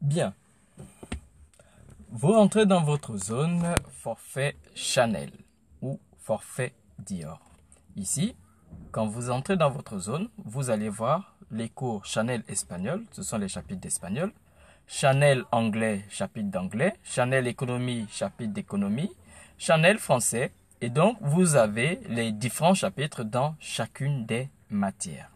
Bien. Vous rentrez dans votre zone forfait Chanel ou forfait Dior. Ici, quand vous entrez dans votre zone, vous allez voir les cours Chanel espagnol, ce sont les chapitres d'espagnol. Chanel anglais, chapitre d'anglais. Chanel économie, chapitre d'économie. Chanel français. Et donc, vous avez les différents chapitres dans chacune des matières.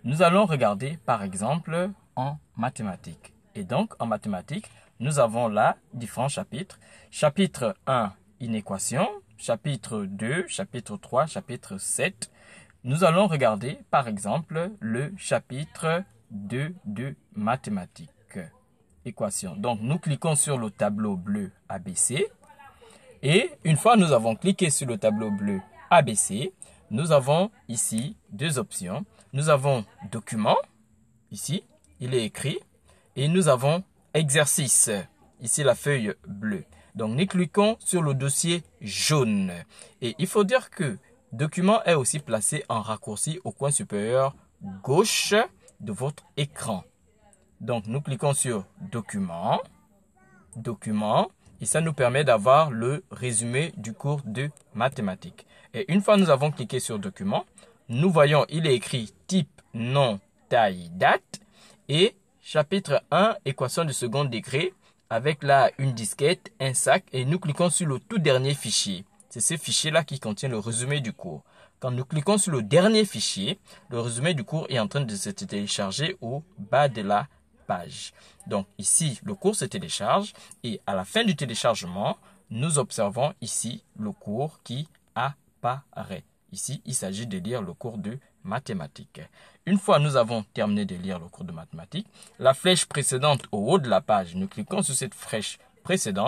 Nous allons regarder, par exemple, en mathématiques. Et donc, en mathématiques, nous avons là différents chapitres. Chapitre 1, inéquation. Chapitre 2, chapitre 3, chapitre 7. Nous allons regarder, par exemple, le chapitre 2 de mathématiques. Équation. Donc, nous cliquons sur le tableau bleu ABC. Et une fois nous avons cliqué sur le tableau bleu ABC, nous avons ici deux options. Nous avons document, ici, il est écrit, et nous avons exercice, ici la feuille bleue. Donc nous cliquons sur le dossier jaune. Et il faut dire que document est aussi placé en raccourci au coin supérieur gauche de votre écran. Donc nous cliquons sur document, et ça nous permet d'avoir le résumé du cours de mathématiques. Et une fois nous avons cliqué sur document, nous voyons il est écrit type, nom, taille, date et chapitre 1, équation de second degré avec là une disquette, un sac et nous cliquons sur le tout dernier fichier. C'est ce fichier-là qui contient le résumé du cours. Quand nous cliquons sur le dernier fichier, le résumé du cours est en train de se télécharger au bas de la page. Donc ici, le cours se télécharge et à la fin du téléchargement, nous observons ici le cours qui apparaît. Ici, il s'agit de lire le cours de mathématiques. Une fois nous avons terminé de lire le cours de mathématiques, la flèche précédente au haut de la page, nous cliquons sur cette flèche précédente.